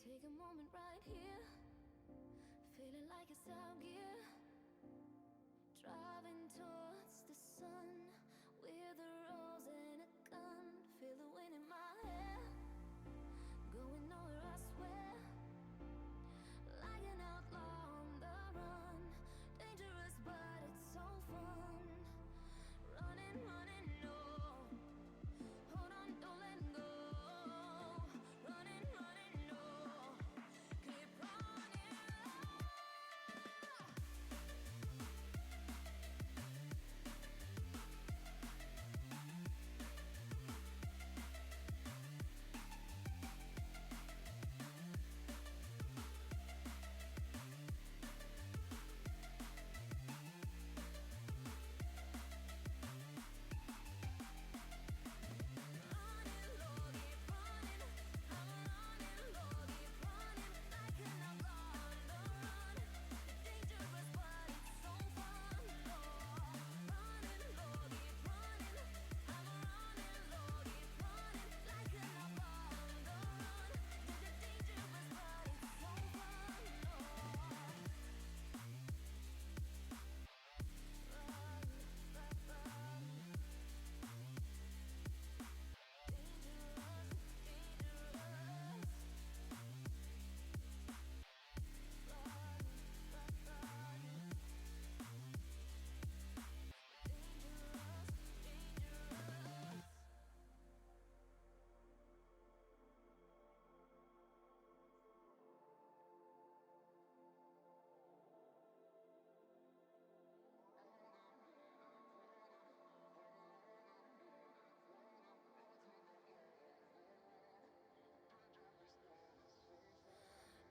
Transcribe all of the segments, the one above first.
Take a moment right here, feeling like it's out gear. Driving towards the sun with a rose and a gun. Feel the wind in my hair, going nowhere I swear. Like an outlaw on the run, dangerous but it's so fun. Running, running, no. Hold on, don't let go. Running, running, no. Keep running.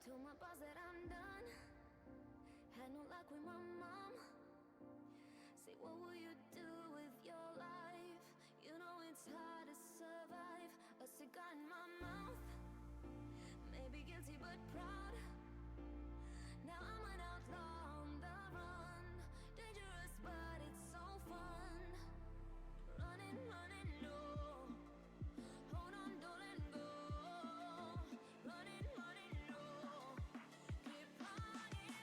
Told my boss that I'm done. Had no luck with my mom. Say, what will you do with your life? You know it's hard to survive. A cigar in my mouth. Maybe guilty but proud. Now I'm an outlaw on the run. Dangerous but it's so fun. Running, running, no. Hold on, don't let go. Running, running, no. Keep running.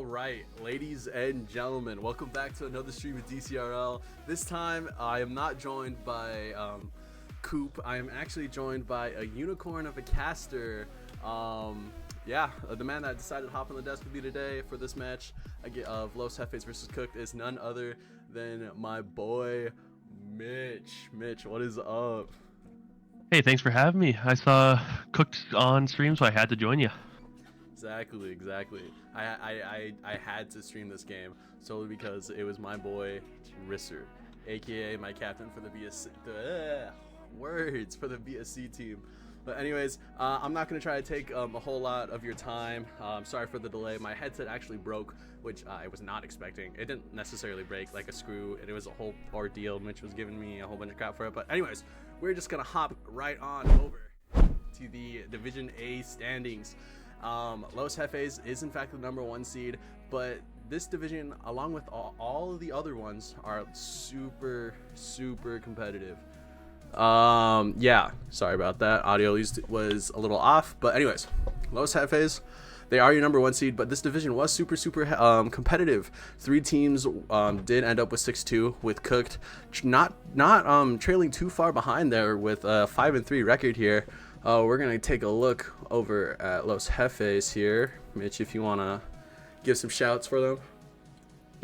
All right, ladies and gentlemen, welcome back to another stream of Dcrl. This time, I am not joined by Coop. I am actually joined by a unicorn of a caster. The man that decided to hop on the desk with me today for this match of Los Jefes versus Cooked is none other than my boy, Mitch. Mitch, what is up? Hey, thanks for having me. I saw Cooked on stream, so I had to join you. Exactly. I had to stream this game solely because it was my boy Risser, aka my captain for the BSC. For the BSC team. But anyways, I'm not gonna try to take a whole lot of your time. Sorry for the delay. My headset actually broke, which I was not expecting. It didn't necessarily break like a screw, and it was a whole ordeal. Mitch was giving me a whole bunch of crap for it. But anyways, we're just gonna hop right on over to the Division A standings. Los Jefes is in fact the #1 seed, but this division, along with all of the other ones, are super competitive. Sorry about that. Audio was a little off, but anyways, Los Jefes, they are your #1 seed, but this division was super competitive. 3 teams did end up with 6-2, with Cooked not trailing too far behind there with a 5-3 record here. We're gonna take a look over at Los Jefes here. Mitch, if you wanna give some shouts for them.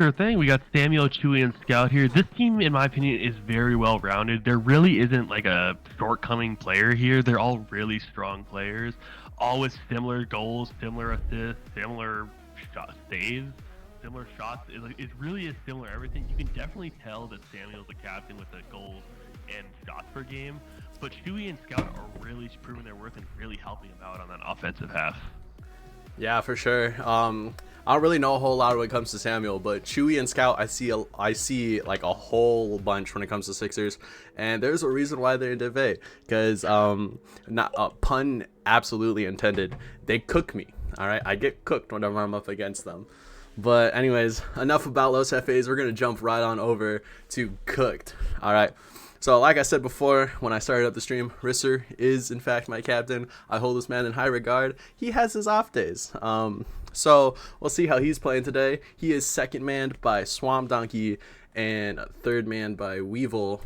Sure thing. We got Samuel, Chewy, and Scout here. This team, in my opinion, is very well rounded. There really isn't like a shortcoming player here. They're all really strong players, all with similar goals, similar assists, similar shot saves, similar shots. It really is similar everything. You can definitely tell that Samuel's the captain with the goals and shots per game, but Chewy and Scout are really proving their worth and really helping him out on that offensive half. Yeah, for sure. I don't really know a whole lot when it comes to Samuel, but Chewy and Scout, I see like a whole bunch when it comes to Sixers, and there's a reason why they're in Div A, because not a pun absolutely intended. They cook me. All right, I get cooked whenever I'm up against them. But anyways, enough about Los Jefes. We're gonna jump right on over to Cooked. All right. So like I said before, when I started up the stream, Risser is in fact my captain. I hold this man in high regard. He has his off days. So we'll see how he's playing today. He is second manned by Swamp Donkey and third manned by Weevil.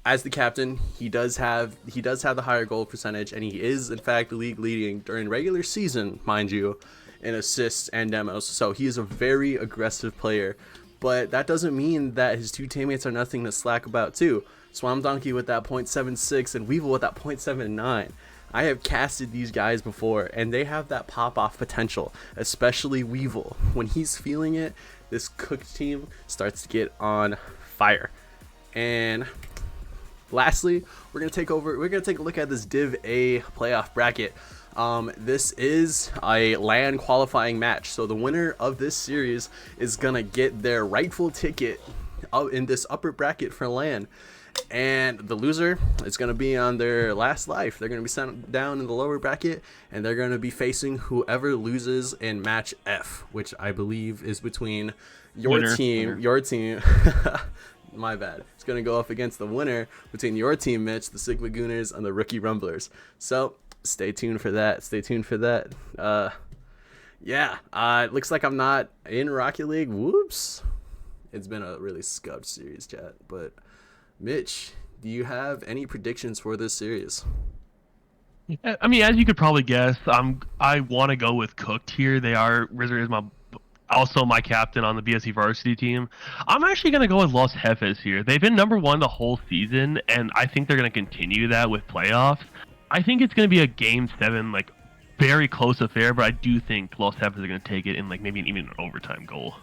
As the captain, he does have the higher goal percentage, and he is in fact league leading during regular season, mind you, in assists and demos. So he is a very aggressive player. But that doesn't mean that his 2 teammates are nothing to slack about too. Swamp Donkey with that .76 and Weevil with that .79. I have casted these guys before, and they have that pop-off potential, especially Weevil. When he's feeling it, this Cooked team starts to get on fire. And lastly, we're gonna take a look at this Div A playoff bracket. This is a LAN qualifying match, so the winner of this series is gonna get their rightful ticket in this upper bracket for LAN, and the loser is gonna be on their last life. They're gonna be sent down in the lower bracket, and they're gonna be facing whoever loses in match F, which I believe is between your team. My bad. It's going to go up against the winner between your team, Mitch, the Sigma Gooners, and the Rookie Rumblers. So stay tuned for that. It looks like I'm not in Rocket League. Whoops. It's been a really scuffed series, chat. But Mitch, do you have any predictions for this series? I mean, as you could probably guess, I want to go with Cooked here. Rizzer is also my captain on the BSC varsity team. I'm actually going to go with Los Jefes here. They've been #1 the whole season, and I think they're going to continue that with playoffs. I think it's going to be a Game 7, like, very close affair, but I do think Los Jefes are going to take it in, like, maybe even an overtime goal.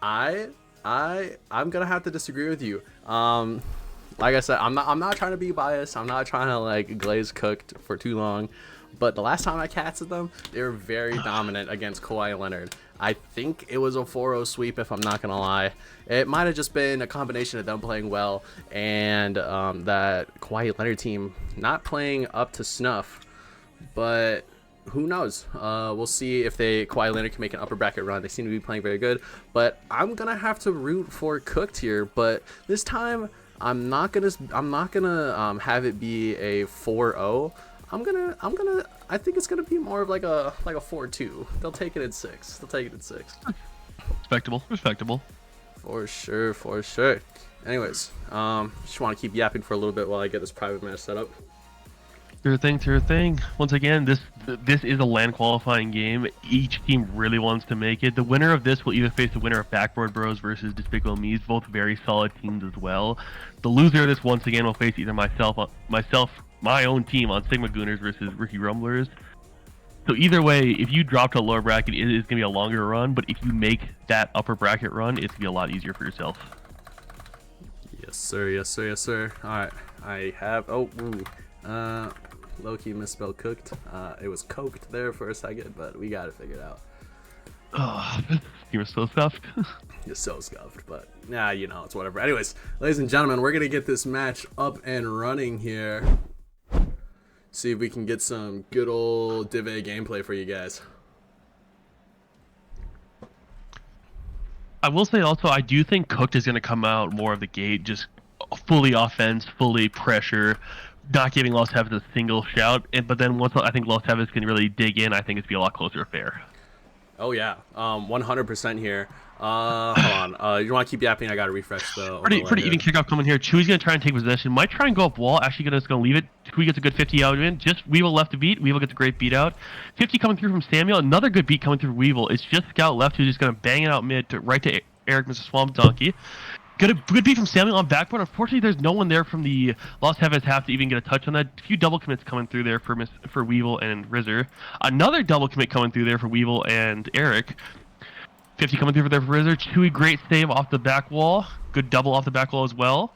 I'm going to have to disagree with you. Like I said, I'm not trying to be biased. I'm not trying to, like, glaze Cooked for too long. But the last time I casted them, they were very dominant against Kawhi Leonard. I think it was a 4-0 sweep, if I'm not going to lie. It might have just been a combination of them playing well and that Kawhi Leonard team not playing up to snuff. But who knows? We'll see if Kawhi Leonard can make an upper bracket run. They seem to be playing very good. But I'm going to have to root for Cooked here. But this time, I'm not gonna have it be a 4-0. I think it's gonna be more of like a 4-2. They'll take it at 6. Respectable. For sure. Anyways, just want to keep yapping for a little bit while I get this private match set up. Sure thing. Once again, this is a LAN qualifying game. Each team really wants to make it. The winner of this will either face the winner of Backboard Bros versus Despicable Me's, both very solid teams as well. The loser of this once again will face either my own team on Sigma Gooners versus Rookie Rumblers. So either way, if you drop to a lower bracket, it is going to be a longer run, but if you make that upper bracket run, it's going to be a lot easier for yourself. Yes, sir. Alright, I have... low-key misspelled cooked. It was coked there for a second, but we got it figured out. Oh, you're so scuffed. You're so scuffed, but yeah, you know, it's whatever. Anyways, ladies and gentlemen, we're going to get this match up and running here. See if we can get some good old Div A gameplay for you guys. I will say also, I do think Cooked is going to come out more of the gate, just fully offense, fully pressure, not giving Los Jefes a single shout. But then once I think Los Jefes can really dig in, I think it's be a lot closer affair. Oh yeah, 100% here. Hold on. You want to keep yapping? I gotta refresh the. Pretty even kickoff coming here. Chewy's gonna try and take possession. Might try and go up wall. Actually, gonna leave it. Chewy gets a good 50 out of it. Just Weevil left to beat. Weevil gets a great beat out. 50 coming through from Samuel. Another good beat coming through from Weevil. It's just Scout left who's just gonna bang it out mid to right to Eric, Mr. Swamp Donkey. Good beat from Samuel on backboard. Unfortunately, there's no one there from the Los Jefes half to even get a touch on that. A few double commits coming through there for Weevil and Rizzer. Another double commit coming through there for Weevil and Eric. 50 coming through there for Rizzer. Chewy, great save off the back wall. Good double off the back wall as well.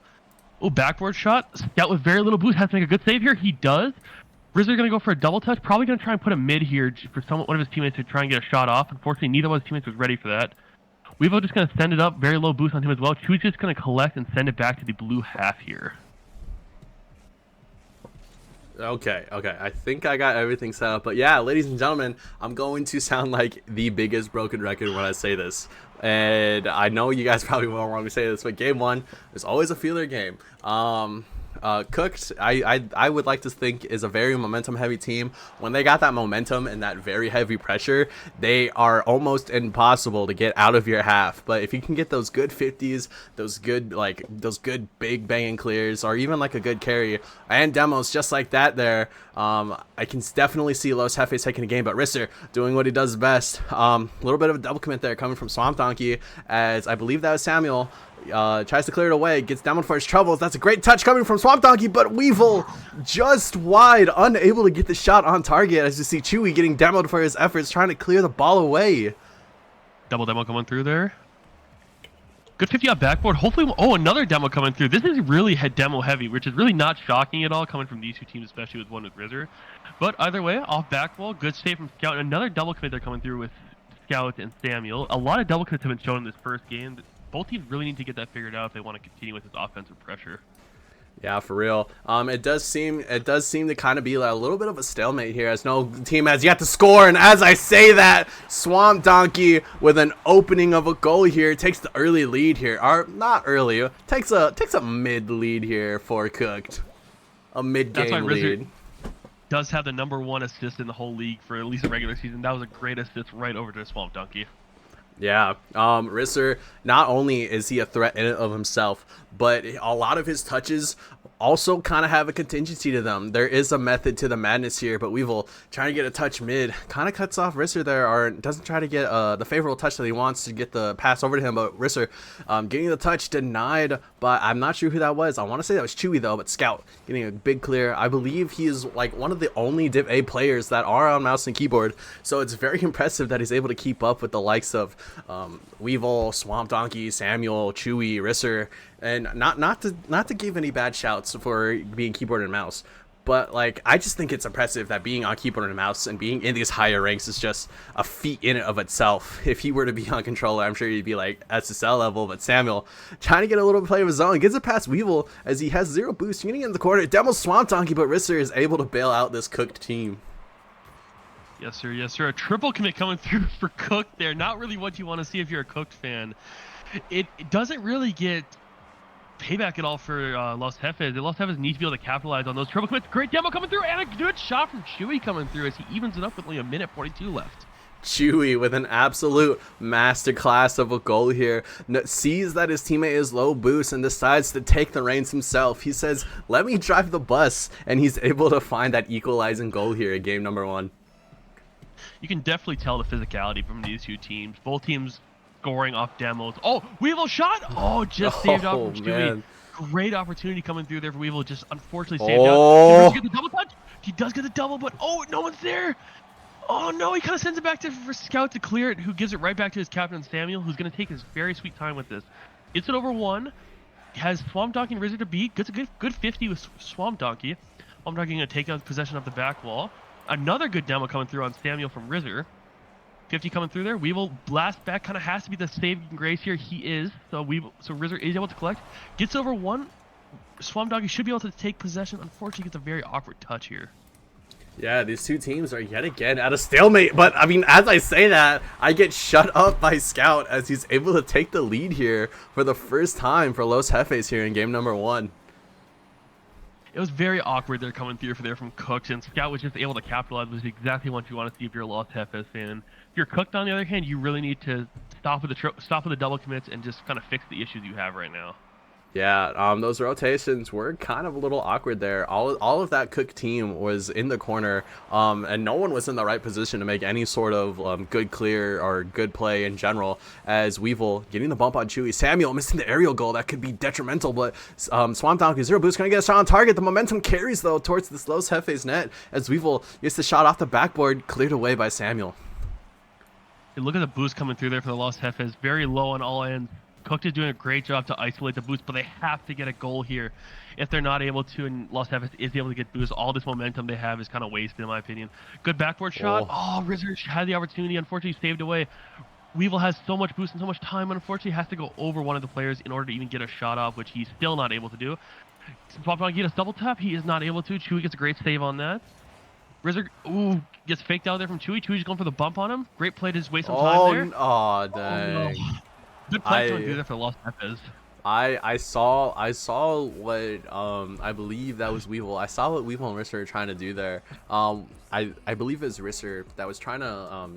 Oh, backboard shot. Scout with very little boost has to make a good save here. He does. Rizzer going to go for a double touch. Probably going to try and put a mid here for one of his teammates to try and get a shot off. Unfortunately, neither one of his teammates was ready for that. Weevil just going to send it up. Very low boost on him as well. Chewy's just going to collect and send it back to the blue half here. Okay. I think I got everything set up. But yeah, ladies and gentlemen, I'm going to sound like the biggest broken record when I say this. And I know you guys probably won't want me to say this, but game one is always a feeler game. Cooked, I would like to think, is a very momentum heavy team. When they got that momentum and that very heavy pressure, they are almost impossible to get out of your half. But if you can get those good 50s, those good big banging clears, or even like a good carry and demos just like that there, I can definitely see Los Jefes taking a game. But Risser doing what he does best. A little bit of a double commit there coming from Swamp Donkey, as I believe that was Samuel. Tries to clear it away, gets down for his troubles. That's a great touch coming from Swamp Donkey, but Weevil just wide, unable to get the shot on target, as you see Chewy getting demoed for his efforts, trying to clear the ball away. Double demo coming through there. Good 50 on backboard. Hopefully, another demo coming through. This is really demo heavy, which is really not shocking at all coming from these two teams, especially with one with Rizzer. But either way, off back wall, good save from Scout. Another double commit they're coming through with Scout and Samuel. A lot of double commits have been shown in this first game. Both teams really need to get that figured out if they want to continue with this offensive pressure. Yeah, for real. It does seem to kind of be like a little bit of a stalemate here, as no team has yet to score. And as I say that, Swamp Donkey with an opening of a goal here takes the early lead here, or not early, takes a mid lead here for Cooked, a mid game lead. Does have the #1 assist in the whole league for at least a regular season. That was a great assist right over to Swamp Donkey. Yeah, Risser, not only is he a threat in and of himself, but a lot of his touches also kind of have a contingency to them. There is a method to the madness here, but Weevil trying to get a touch mid kind of cuts off Risser there, or doesn't try to get the favorable touch that he wants to get the pass over to him. But Risser getting the touch denied, but I'm not sure who that was. I want to say that was Chewy though, but Scout getting a big clear. I believe he is like one of the only Div A players that are on mouse and keyboard, so it's very impressive that he's able to keep up with the likes of Weevil, Swamp Donkey, Samuel, Chewy, Risser. And not to give any bad shouts for being keyboard and mouse, but like I just think it's impressive that being on keyboard and mouse and being in these higher ranks is just a feat in and of itself. If he were to be on controller, I'm sure he'd be like SSL level. But Samuel trying to get a little play of his own, gets it past Weevil as he has 0 boost, getting in the corner. Demos Swamp Donkey, but Risser is able to bail out this Cooked team. Yes, sir. A triple commit coming through for Cooked there. Not really what you want to see if you're a Cooked fan. It doesn't really get payback at all for Los Jefes. Los Jefes need to be able to capitalize on those triple commits. Great demo coming through, and a good shot from Chewy coming through as he evens it up with only a minute 42 left. Chewy with an absolute masterclass of a goal here. Sees that his teammate is low boost and decides to take the reins himself. He says, let me drive the bus, and he's able to find that equalizing goal here in game number 1. You can definitely tell the physicality from these two teams. Both teams scoring off demos. Oh, Weevil shot! Oh, just saved off from Chewy. Man. Great opportunity coming through there for Weevil. Just unfortunately saved Oh. out. Did he get the double touch? He does get the double, but oh, no one's there. Oh no, he kind of sends it back to for Scout to clear it, who gives it right back to his captain Samuel, who's going to take his very sweet time with this. Gets it over 1. Has Swamp Donkey and Rizzer to beat. Gets a good 50 with Swamp Donkey. Swamp Donkey going to take out possession of the back wall. Another good demo coming through on Samuel from Rizzer. 50 coming through there. Weevil blast back, kind of has to be the saving grace here. He is. So Rizzer is able to collect. Gets over 1. Swamp Donkey should be able to take possession. Unfortunately, gets a very awkward touch here. Yeah, these two teams are yet again at a stalemate, but I mean, as I say that, I get shut up by Scout as he's able to take the lead here for the first time for Los Jefes here in game number 1. It was very awkward there coming through from Cooked, and Scout was just able to capitalize, which is exactly what you want to see if you're a Los Jefes fan. If you're Cooked, on the other hand, you really need to stop with the double commits and just kind of fix the issues you have right now. Yeah, those rotations were kind of a little awkward there. All of that Cook team was in the corner, and no one was in the right position to make any sort of good clear or good play in general, as Weevil getting the bump on Chewy. Samuel missing the aerial goal. That could be detrimental, but Swamp Donkey, 0 boost, gonna get a shot on target. The momentum carries, though, towards this Los Jefes net, as Weevil gets the shot off the backboard, cleared away by Samuel. Hey, look at the boost coming through there for the Los Jefes. Very low on all ends. Cooked is doing a great job to isolate the boost, but they have to get a goal here. If they're not able to, and Los Jefes is able to get boost, all this momentum they have is kind of wasted, in my opinion. Good backboard shot. Oh, Rizzer had the opportunity, unfortunately saved away. Weevil has so much boost and so much time, unfortunately has to go over one of the players in order to even get a shot off, which he's still not able to do. Swamp Donkey gets a double tap. He is not able to. Chewy gets a great save on that. Rizzer, gets faked out there from Chewy. Chewy's going for the bump on him. Great play to just waste some time there. Oh, dang. Oh, no. Good play to do that for Los Jefes. I saw what I believe that was Weevil. I saw what Weevil and Risser were trying to do there. I believe it was Risser that was trying to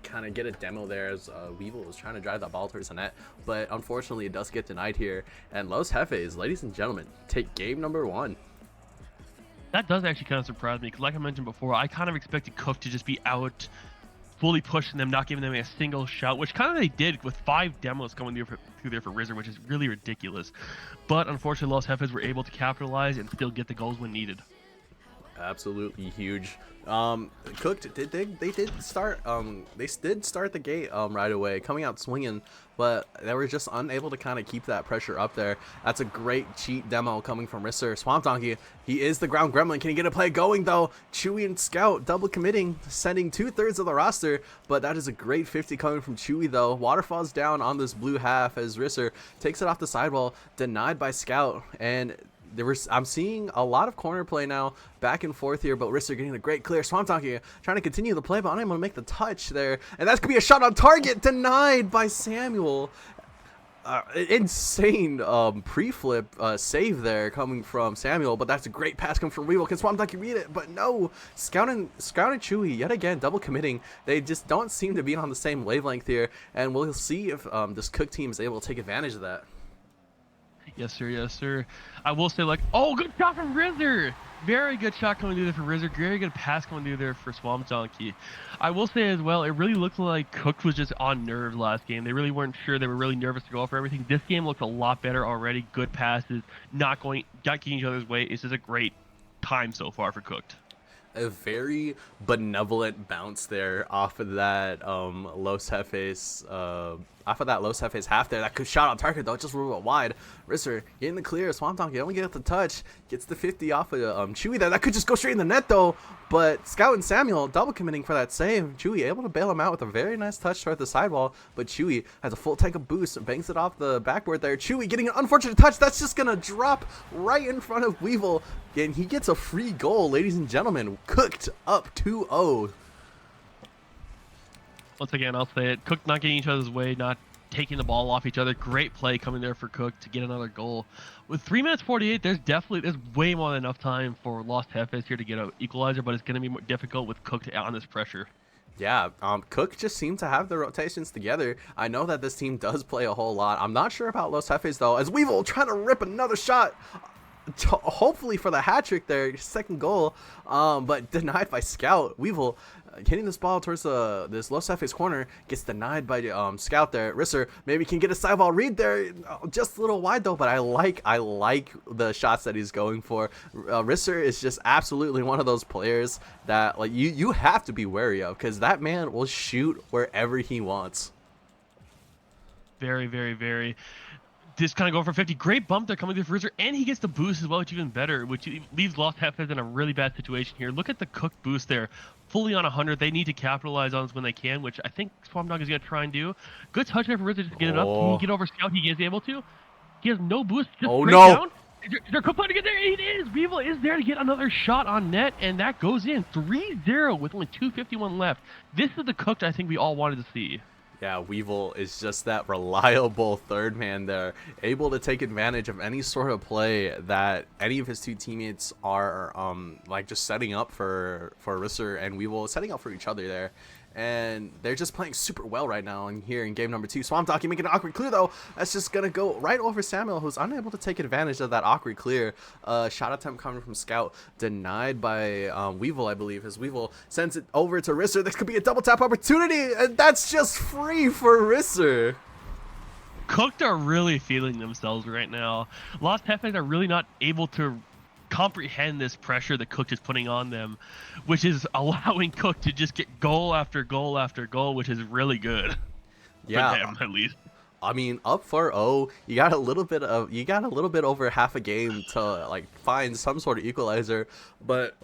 kind of get a demo there as Weevil was trying to drive that ball towards the net, but unfortunately it does get denied here. And Los Jefes, ladies and gentlemen, take game number 1. That does actually kind of surprise me, because like I mentioned before, I kind of expected Cook to just be out, fully pushing them, not giving them a single shot, which kind of they did with 5 demos coming through there for Rizzer, which is really ridiculous. But unfortunately, Los Jefes were able to capitalize and still get the goals when needed. Absolutely huge. Cooked they did start the gate right away, coming out swinging, but they were just unable to kind of keep that pressure up there. That's a great cheat demo coming from Risser. Swamp Donkey, he is the ground gremlin. Can he get a play going though? Chewy and Scout double committing, sending 2/3 of the roster, but that is a great 50 coming from Chewy though. Waterfalls down on this blue half as Risser takes it off the sidewall, denied by Scout. And I'm seeing a lot of corner play now, back and forth here, but Risser getting a great clear. Swamp Donkey trying to continue the play, but unable to make the touch there. And that's going to be a shot on target, denied by Samuel. Insane pre-flip save there coming from Samuel, but that's a great pass coming from Weevil. Can Swamp Donkey read it? But no. Scout and Chewy, yet again, double committing. They just don't seem to be on the same wavelength here, and we'll see if this Cook team is able to take advantage of that. Yes, sir. Yes, sir. I will say, good shot from Rizzer. Very good shot coming through there for Rizzer. Very good pass coming through there for Swamp Donkey. I will say as well, it really looked like Cook was just on nerves last game. They really weren't sure. They were really nervous to go for everything. This game looked a lot better already. Good passes, not getting each other's way. It's just a great time so far for Cooked. A very benevolent bounce there off of that Los Jefes half there. That could shot on target though, just a little bit wide. Risser getting the clear. Swamp Donkey only get the touch, gets the 50 off of Chewy there. That could just go straight in the net though, but Scout and Samuel double committing for that save. Chewy able to bail him out with a very nice touch toward the sidewall, but Chewy has a full tank of boost and banks it off the backboard there. Chewy getting an unfortunate touch. That's just gonna drop right in front of Weevil, and he gets a free goal, ladies and gentlemen. Cooked up 2-0. Once again, I'll say it. Cook not getting each other's way, not taking the ball off each other. Great play coming there for Cook to get another goal. With 3 minutes 48, there's way more than enough time for Los Jefes here to get an equalizer, but it's going to be more difficult with Cook on this pressure. Yeah, Cook just seemed to have the rotations together. I know that this team does play a whole lot. I'm not sure about Los Jefes, though, as Weevil trying to rip another shot, hopefully for the hat trick there, second goal, but denied by Scout. Weevil hitting this ball towards this Los Jefes corner, gets denied by Scout there. Risser maybe can get a sideball read there, just a little wide though, but I like the shots that he's going for. Risser is just absolutely one of those players that like you have to be wary of, because that man will shoot wherever he wants. Very, very, very. Just kind of going for 50. Great bump there coming through for Rizzer, and he gets the boost as well, which is even better, which leaves Los Jefes in a really bad situation here. Look at the Cook boost there, fully on 100. They need to capitalize on this when they can, which I think Swamp Dog is going to try and do. Good touch there for Rizzer just to get it up. Can he get over Scout? He is able to. He has no boost, just straight down. Is there Cook playing to get there? It is. Weevil is there to get another shot on net, and that goes in 3-0 with only 2:51 left. This is the Cook I think we all wanted to see. Yeah, Weevil is just that reliable third man there, able to take advantage of any sort of play that any of his two teammates are like just setting up for Risser and Weevil, setting up for each other there. And they're just playing super well right now in here in game number 2. Swamp Donkey making an awkward clear, though. That's just going to go right over Samuel, who's unable to take advantage of that awkward clear. Shot attempt coming from Scout, denied by Weevil, I believe, as Weevil sends it over to Risser. This could be a double tap opportunity, and that's just free for Risser. Cooked are really feeling themselves right now. Los Jefes are really not able to comprehend this pressure that Cook is putting on them, which is allowing Cook to just get goal after goal after goal, which is really good. Yeah, for them, at least. I mean, up 4-0, you got a little bit over half a game to like find some sort of equalizer, but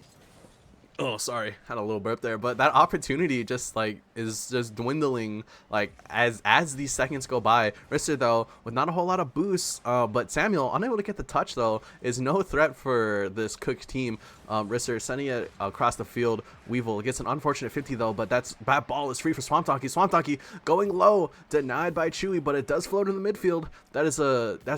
oh, sorry, had a little burp there, but that opportunity just like is just dwindling like as these seconds go by. Risser though with not a whole lot of boosts, but Samuel unable to get the touch though is no threat for this Cook team. Risser sending it across the field. Weevil gets an unfortunate 50 though, but that ball is free for Swamp Donkey. Swamp Donkey going low, denied by Chewy, but it does float in the midfield. That's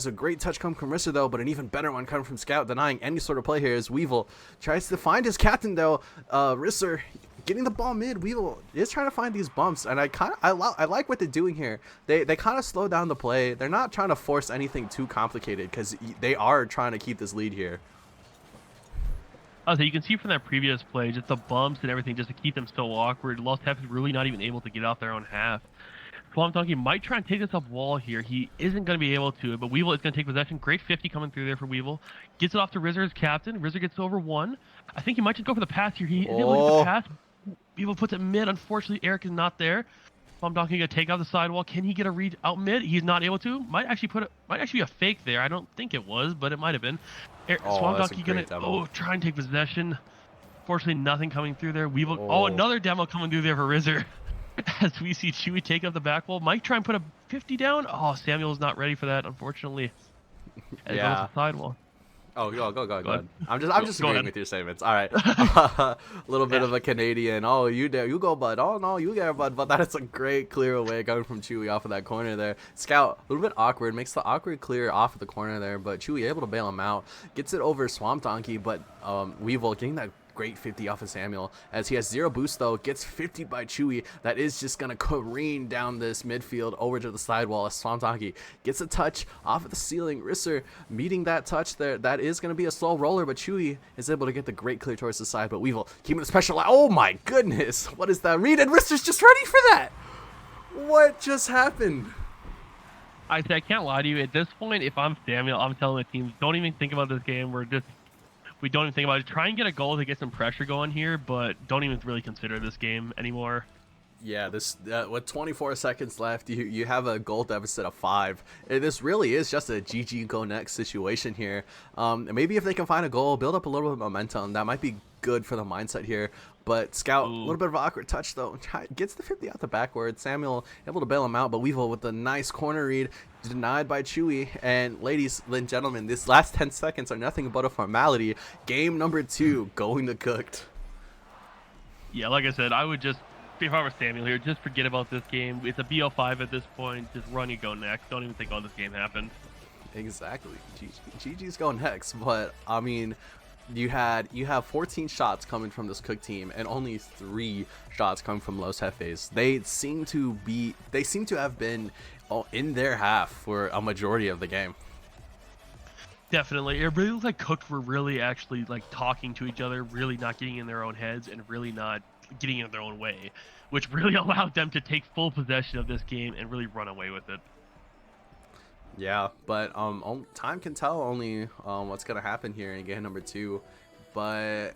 a great touch coming from Risser though, but an even better one coming from Scout, denying any sort of play here as Weevil tries to find his captain though. Risser getting the ball mid. Weevil is trying to find these bumps, and I like what they're doing here. They kind of slow down the play. They're not trying to force anything too complicated because they are trying to keep this lead here. So you can see from that previous play, just the bumps and everything, just to keep them so awkward. Los Jefes really not even able to get out their own half. Swamp Donkey might try and take this up wall here. He isn't going to be able to, but Weevil is going to take possession. Great 50 coming through there for Weevil. Gets it off to Rizzer as captain. Rizzer gets over one. I think he might just go for the pass here. He is able to get the pass. Weevil puts it mid. Unfortunately, Eric is not there. Swamp Donkey going to take out the sidewall. Can he get a read out mid? He's not able to. Might actually be a fake there. I don't think it was, but it might have been. Swamp Donkey going to try and take possession. Fortunately, nothing coming through there. Weevil. Another demo coming through there for Rizzer. As we see Chewy take up the back wall. Might try and put a 50 down. Samuel's not ready for that, unfortunately. And yeah. goes the sidewall. Oh, go ahead. I'm just agreeing with your statements. All right. A little bit of a Canadian. Oh, you go, bud. Oh, no, you there, bud. But that is a great clear away coming from Chewy off of that corner there. Scout, a little bit awkward. Makes the awkward clear off of the corner there. But Chewy able to bail him out. Gets it over Swamp Donkey. But Weevil getting that great 50 off of Samuel, as he has 0 boost though, gets 50 by Chewy. That is just gonna careen down this midfield over to the sidewall as Swamp Donkey gets a touch off of the ceiling. Risser meeting that touch there. That is gonna be a slow roller, but Chewy is able to get the great clear towards the side. But Weevil keeping the special. Oh my goodness, what is that read? And Risser's just ready for that. What just happened? I can't lie to you. At this point, if I'm Samuel, I'm telling the teams, don't even think about this game. We don't even think about it. Try and get a goal to get some pressure going here, but don't even really consider this game anymore. Yeah, this with 24 seconds left, you have a goal deficit of 5. This really is just a GG go next situation here. Maybe if they can find a goal, build up a little bit of momentum, that might be good for the mindset here. But Scout, a little bit of an awkward touch though, gets the 50 out the backward. Samuel able to bail him out, but Weevil with a nice corner read, denied by Chewy. And ladies and gentlemen, this last 10 seconds are nothing but a formality. Game number 2 going to Cooked. Yeah, like I said, I would just if I were Samuel here, just forget about this game. It's a BO5 at this point. Just run, you go next. Don't even think, oh, this game happened. Exactly. GG's go next, but I mean, you have 14 shots coming from this Cook team and only 3 shots coming from Los Jefes. They seem to have been in their half for a majority of the game. Definitely. It really looks like Cook were really actually like talking to each other, really not getting in their own heads and really not getting in their own way, which really allowed them to take full possession of this game and really run away with it. Yeah, but time can tell only what's gonna happen here in game number 2. But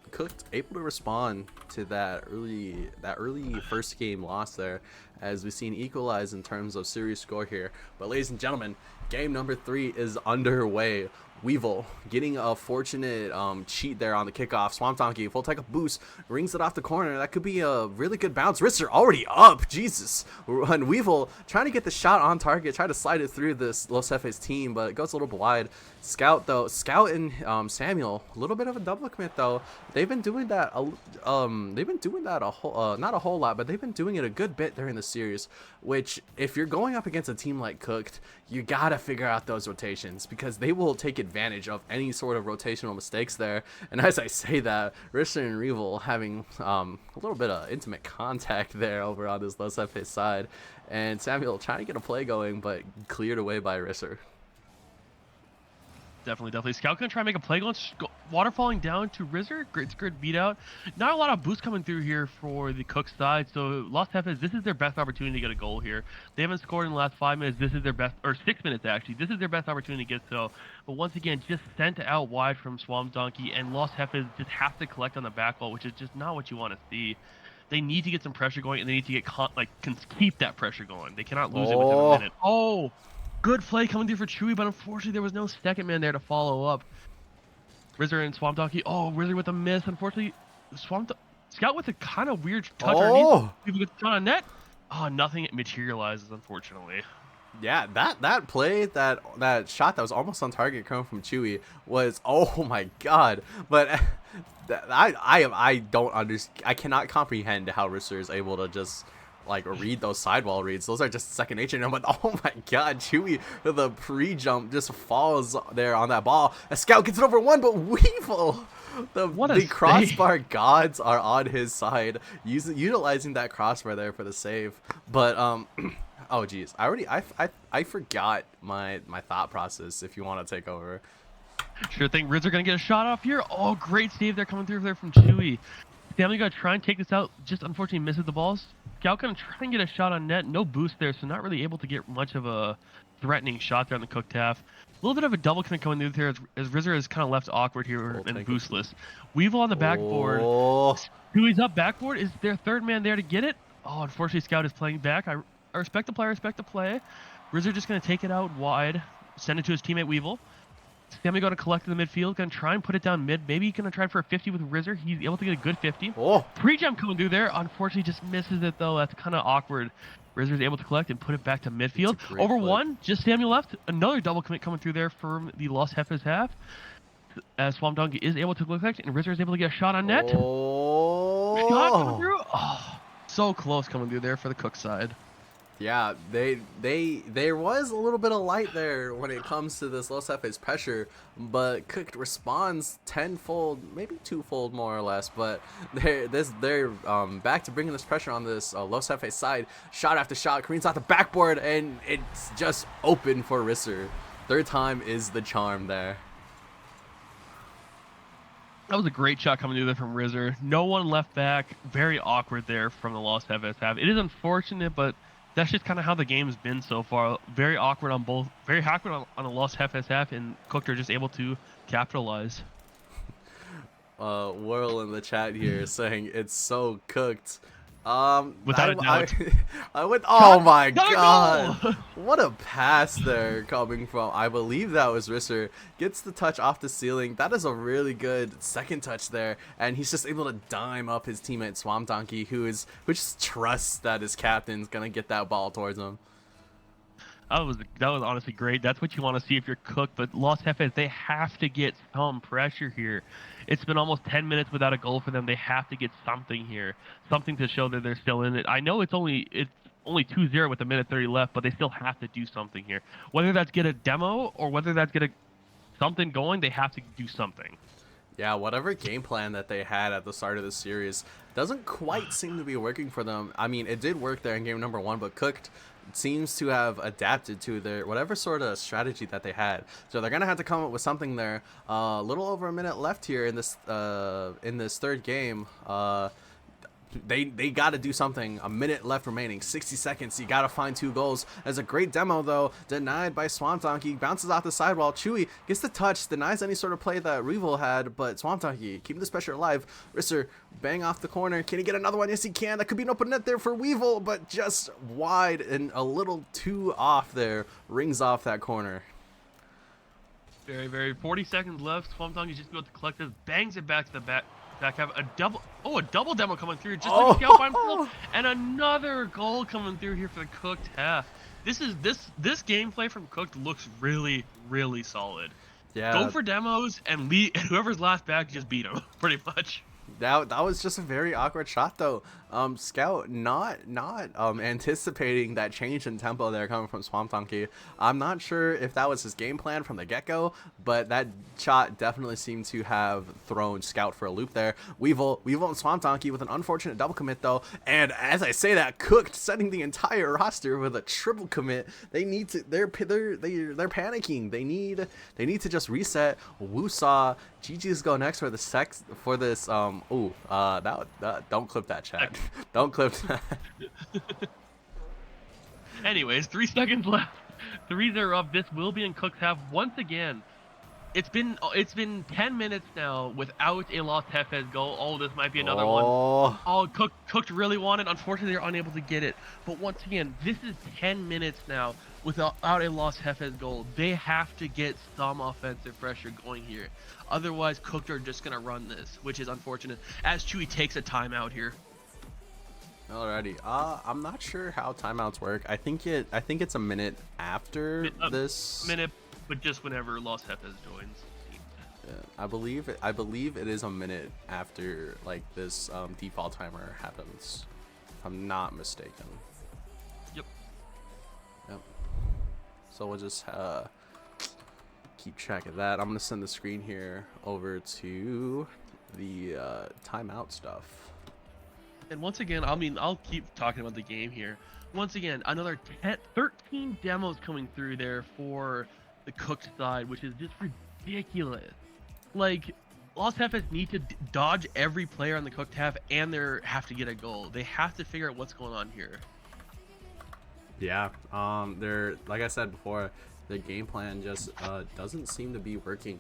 Cook able to respond to that early first game loss there, as we've seen equalize in terms of series score here. But ladies and gentlemen, game number 3 is underway. Weevil getting a fortunate cheat there on the kickoff. Swamp Donkey full take a boost, rings it off the corner. That could be a really good bounce. Risser already up, Jesus. And Weevil trying to get the shot on target, try to slide it through this Los Jefes team, but it goes a little bit wide. Scout and Samuel, a little bit of a double commit though. They've been doing that a whole not a whole lot, but they've been doing it a good bit during the series, which if you're going up against a team like Cooked, you gotta figure out those rotations because they will take advantage of any sort of rotational mistakes there. And as I say that, Risser and Weevil having a little bit of intimate contact there over on this Los Jefes side, and Samuel trying to get a play going but cleared away by Risser. Definitely. Scout gonna try and make a play going. Water falling down to Rizzer. Great beat out. Not a lot of boost coming through here for the Cook side. So Los Jefes, this is their best opportunity to get a goal here. They haven't scored in the last 5 minutes. This is their best, or 6 minutes actually. This is their best opportunity to get so. But once again, just sent out wide from Swamp Donkey, and Los Jefes just have to collect on the back wall, which is just not what you want to see. They need to get some pressure going, and they need to get keep that pressure going. They cannot lose it within a minute. Oh. Good play coming through for Chewy, but unfortunately there was no second man there to follow up. Rizzer and Swamp Donkey. Oh, Rizzer with a miss. Unfortunately, Scout with a kind of weird touch. People get shot on net. Oh, nothing materializes, unfortunately. Yeah, that play, that shot that was almost on target coming from Chewy was, oh my god. But I don't understand. I cannot comprehend how Risser is able to just read those sidewall reads. Those are just second nature now. But oh my god, Chewy with the pre-jump just falls there on that ball. A Scout gets it over one, but Weevil, the crossbar gods are on his side, utilizing that crossbar there for the save. But oh geez, I forgot my thought process. If you want to take over. Sure thing. Rizzer gonna get a shot off here. Oh, great save there coming through there from Chewy. Stanley gonna try and take this out, just unfortunately misses the balls. Scout gonna try and get a shot on net, no boost there, so not really able to get much of a threatening shot there on the Cooked half. A little bit of a double commit coming through there as Rizzer is kind of left awkward here and boostless. Weevil on the backboard. Chewy's up backboard. Is their third man there to get it? Oh, unfortunately Scout is playing back. I respect the play. Rizzer just gonna take it out wide, send it to his teammate Weevil. Stanley going to collect in the midfield, going to try and put it down mid. Maybe going to try for a 50 with Rizzer. He's able to get a good 50. Oh. Pre-jump coming through there. Unfortunately, just misses it, though. That's kind of awkward. Rizzer's able to collect and put it back to midfield. Over one, just Samuel left. Another double commit coming through there from the Los Jefes half. As Swamp Donkey is able to collect, and Rizzer is able to get a shot on net. Oh. Shot coming through. Oh, so close coming through there for the Cook side. Yeah, there was a little bit of light there when it comes to this Los Jefes pressure, but Cook responds tenfold, maybe twofold more or less. But they're back to bringing this pressure on this Los Jefes side. Shot after shot, careens off the backboard, and it's just open for Risser. Third time is the charm there. That was a great shot coming through there from Rizzer. No one left back. Very awkward there from the Los Jefes half. It is unfortunate, but that's just kind of how the game's been so far. Very awkward on both. Very awkward on the Los Jefes half, and Cooked are just able to capitalize. Whirl in the chat here saying it's so cooked. Without a doubt. I went. Oh my god! What a pass there coming from. I believe that was Risser. Gets the touch off the ceiling. That is a really good second touch there, and he's just able to dime up his teammate Swamp Donkey, who just trusts that his captain's gonna get that ball towards him. That was honestly great. That's what you want to see if you're cooked. But Los Jefes, they have to get some pressure here. It's been almost 10 minutes without a goal for them. They have to get something here, something to show that they're still in it. I know it's only 2-0 with a minute 30 left, but they still have to do something here. Whether that's get a demo or whether that's get something going, they have to do something. Yeah, whatever game plan that they had at the start of the series doesn't quite seem to be working for them. I mean, it did work there in game number 1, but Cooked seems to have adapted to their whatever sort of strategy that they had. So they're gonna have to come up with something there. A little over a minute left here in this third game. They got to do something. A minute left remaining, 60 seconds. You got to find 2 goals. There's a great demo though, denied by Swamp Donkey. Bounces off the sidewall. Chewy gets the touch, denies any sort of play that Revel had, but Swamp Donkey keeping this pressure alive. Risser bang off the corner. Can he get another one? Yes, he can. That could be an open net there for Weevil, but just wide and a little too off there. Rings off that corner. Very, very. 40 seconds left. Swamp Donkey just about to collect this. Bangs it back to the back. Have a double demo coming through, just like Scout by himself, and another goal coming through here for the Cooked half. This gameplay from Cooked looks really, really solid. Yeah. Go for demos and whoever's last back just beat them, pretty much. That was just a very awkward shot though. Scout not anticipating that change in tempo there coming from Swamp Donkey. I'm not sure if that was his game plan from the get-go, but that shot definitely seemed to have thrown Scout for a loop there. Weevil and Swamp Donkey with an unfortunate double commit though, and as I say that, Cooked sending the entire roster with a triple commit. They need to they're panicking. They need to just reset. Woosaw, GG's go next for this don't clip that, chat. Don't clip that. Anyways, 3 seconds left. 3-0 up. This will be in Cook's half once again. It's been 10 minutes now without a Los Jefes goal. Oh, this might be another one. Oh, Cooked really wanted. Unfortunately, they're unable to get it. But once again, this is 10 minutes now without a Los Jefes goal. They have to get some offensive pressure going here. Otherwise, Cooked are just gonna run this, which is unfortunate. As Chewy takes a timeout here. Alrighty. I'm not sure how timeouts work. I think it's a minute after this. Minute, but just whenever Los Jefes joins. Yeah, I believe it is a minute after like this default timer happens. If I'm not mistaken. Yep. So we'll just keep track of that. I'm gonna send the screen here over to the timeout stuff. And once again, I'll keep talking about the game here. Once again, another 13 demos coming through there for the Cooked side, which is just ridiculous. Like, Los Jefes need to dodge every player on the Cooked half, and they have to get a goal. They have to figure out what's going on here. Yeah, they're, like I said before, the game plan just doesn't seem to be working,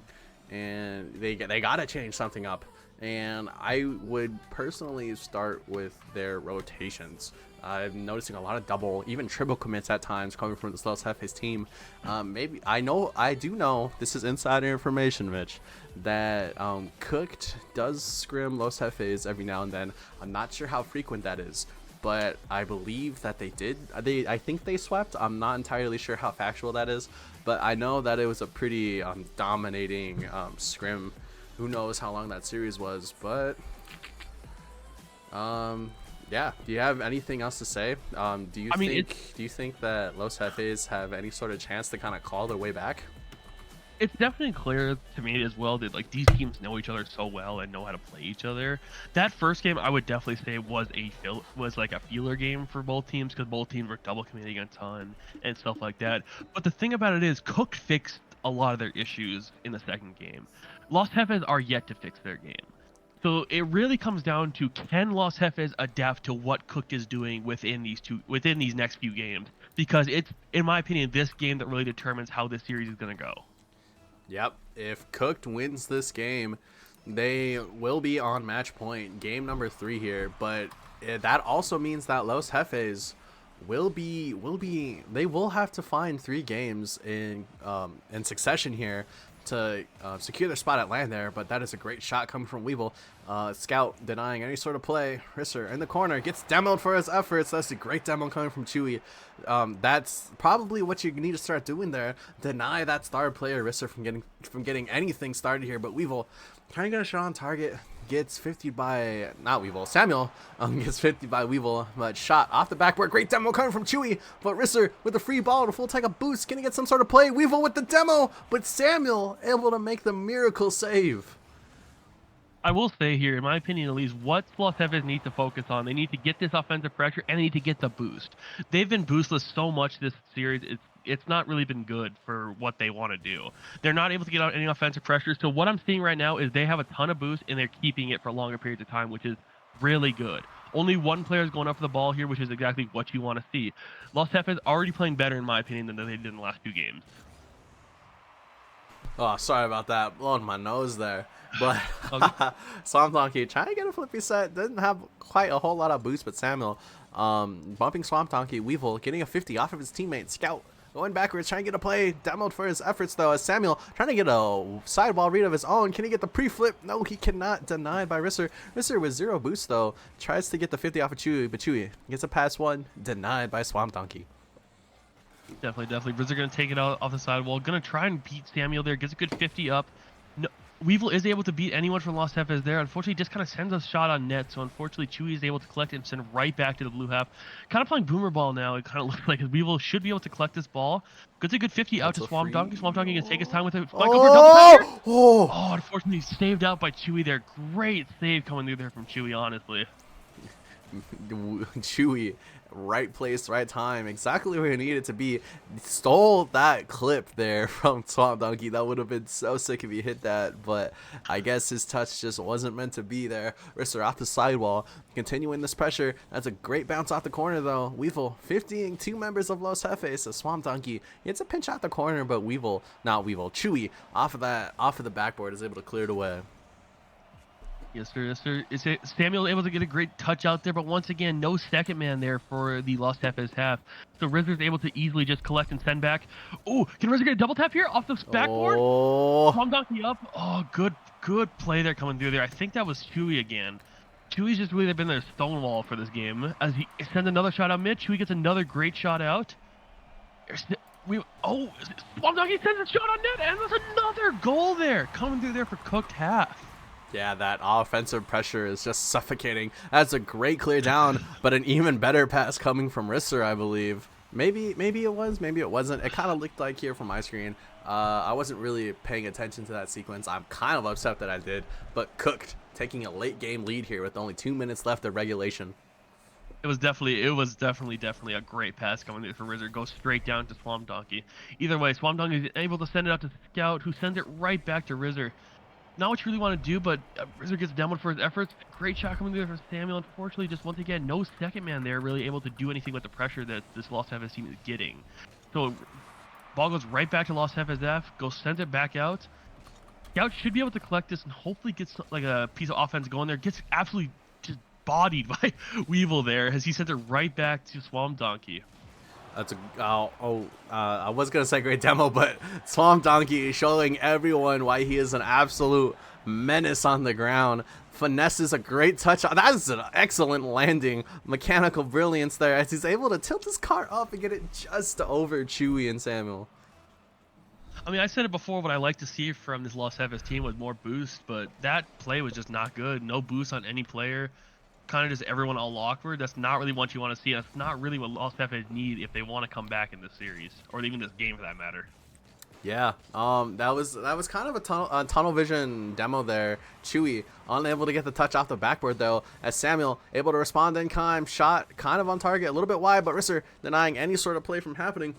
and they gotta change something up. And I would personally start with their rotations. I'm noticing a lot of double, even triple commits at times coming from the Los Jefes team. Maybe I do know this is insider information, Mitch, that Cooked does scrim Los Jefes every now and then. I'm not sure how frequent that is, but I believe that they did. I think they swept. I'm not entirely sure how factual that is, but I know that it was a pretty dominating scrim. Who knows how long that series was, but yeah. Do you have anything else to say? Do you think that Los Jefes have any sort of chance to kind of claw their way back? It's definitely clear to me as well that like these teams know each other so well and know how to play each other. That first game, I would definitely say was like a feeler game for both teams because both teams were double committing a ton and stuff like that. But the thing about it is, Cook fixed a lot of their issues in the second game. Los Jefes are yet to fix their game. So it really comes down to, can Los Jefes adapt to what Cook is doing within these next few games? Because it's, in my opinion, this game that really determines how this series is going to go. Yep. If Cooked wins this game, they will be on match point, game number 3 here. But that also means that Los Jefes they will have to find 3 games in succession here to secure their spot at land there, but that is a great shot coming from Weevil. Scout denying any sort of play. Risser in the corner gets demoed for his efforts. That's a great demo coming from Chewy. That's probably what you need to start doing there. Deny that star player Risser from getting anything started here, but Weevil trying to get a shot on target. Gets 50 by, not Weevil, Samuel gets 50 by Weevil, but shot off the backboard. Great demo coming from Chewy, but Risser with a free ball and a full take of boost. Can he get some sort of play? Weevil with the demo, but Samuel able to make the miracle save. I will say here, in my opinion at least, what Los Jefes need to focus on, they need to get this offensive pressure and they need to get the boost. They've been boostless so much this series, it's not really been good for what they want to do. They're not able to get out any offensive pressure, so what I'm seeing right now is they have a ton of boost and they're keeping it for longer periods of time, which is really good. Only one player is going up for the ball here, which is exactly what you want to see. Los Jefes already playing better, in my opinion, than they did in the last 2 games. Oh, sorry about that. Blowing my nose there. But Swamp Donkey trying to get a flippy set. Didn't have quite a whole lot of boost, but Samuel bumping Swamp Donkey. Weevil getting a 50 off of his teammate. Scout going backwards, trying to get a play. Demoed for his efforts, though, as Samuel trying to get a sideball read of his own. Can he get the pre-flip? No, he cannot. Denied by Risser. Risser with 0 boost, though. Tries to get the 50 off of Chewy, but Chewy gets a pass 1. Denied by Swamp Donkey. Definitely. Risser going to take it out off the sidewall. Going to try and beat Samuel there. Gets a good 50 up. No, Weevil is able to beat anyone from Los Jefes there. Unfortunately, just kind of sends a shot on net. So unfortunately, Chewy is able to collect it and send it right back to the blue half. Kind of playing boomer ball now. It kind of looks like Weevil should be able to collect this ball. Gets a good 50 out to Swamp Donkey. Swamp Donkey can take his time with it. Oh, unfortunately, saved out by Chewy there. Great save coming through there from Chewy, honestly. Chewy, right place, right time, exactly where he needed to be. Stole that clip there from Swamp Donkey. That would have been so sick if he hit that, but I guess his touch just wasn't meant to be there. Risser off the sidewall, continuing this pressure. That's a great bounce off the corner, though. Weevil 50ing 2 members of Los Jefes. So Swamp Donkey gets a pinch out the corner, but Chewy off of the backboard is able to clear it away. Yes, sir. Yes, sir. Is Samuel able to get a great touch out there, but once again, no second man there for the Los Jefes half. So Rizzer's able to easily just collect and send back. Oh, can Rizzer get a double tap here off the backboard? Oh, Swamp Donkey up. Oh, good play there coming through there. I think that was Chewy again. Chewy's just really been their stonewall for this game. As he sends another shot out mid, Chewy gets another great shot out. Swamp Donkey sends a shot on net, and there's another goal there coming through there for cooked half. Yeah, that offensive pressure is just suffocating. That's a great clear down, but an even better pass coming from Risser, I believe. Maybe it was, maybe it wasn't. It kind of looked like here from my screen. I wasn't really paying attention to that sequence. I'm kind of upset that I did, but Cooked taking a late game lead here with only 2 minutes left of regulation. It was definitely a great pass coming through for Rizzer. Goes straight down to Swamp Donkey. Either way, Swamp Donkey is able to send it out to Scout, who sends it right back to Rizzer. Not what you really want to do, but Rizzer gets demoed for his efforts. Great shot coming through for Samuel. Unfortunately, just once again, no second man there really able to do anything with the pressure that this Los Jefes team is getting. So, ball goes right back to Los Jefes F. Sends it back out. Scout should be able to collect this and hopefully gets like a piece of offense going there. Gets absolutely just bodied by Weevil there as he sends it right back to Swamp Donkey. That's I was gonna say great demo, but Swamp Donkey showing everyone why he is an absolute menace on the ground. Finesses a great touch. That is an excellent landing. Mechanical brilliance there as he's able to tilt his car up and get it just over Chewy and Samuel. I mean, I said it before, what I like to see from this Los Jefes team was more boost, but that play was just not good. No boost on any player. Kind of just everyone all awkward. That's not really what you want to see. That's not really what Los Jefes need if they want to come back in this series, or even this game for that matter. Yeah, that was kind of a tunnel vision demo there. Chewy unable to get the touch off the backboard though, as Samuel able to respond in time. Shot kind of on target, a little bit wide, but Risser denying any sort of play from happening.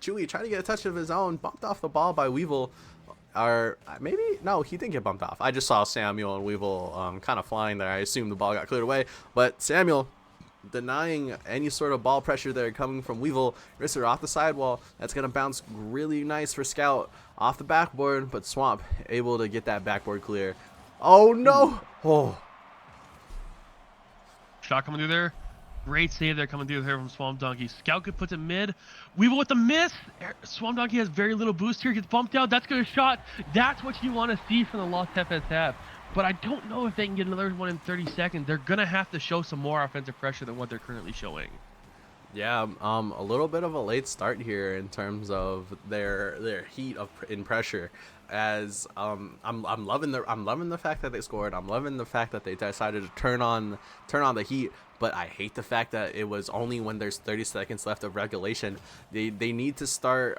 Chewy trying to get a touch of his own, bumped off the ball by Weevil. Or maybe no, he didn't get bumped off. I just saw Samuel and Weevil kind of flying there. I assume the ball got cleared away, but Samuel denying any sort of ball pressure there coming from Weevil. Risser off the sidewall. That's gonna bounce really nice for Scout off the backboard, but Swamp able to get that backboard clear. Oh no! Oh, shot coming through there. Great save there coming through here from Swamp Donkey. Scout could puts it mid. Weevil with the miss. Swamp Donkey has very little boost here. Gets bumped out. That's good shot. That's what you want to see from the Lost Jefes have. But I don't know if they can get another one in 30 seconds. They're going to have to show some more offensive pressure than what they're currently showing. Yeah, a little bit of a late start here in terms of their heat in pressure. As I'm loving the fact that they scored. I'm loving the fact that they decided to turn on the heat. But I hate the fact that it was only when there's 30 seconds left of regulation. They need to start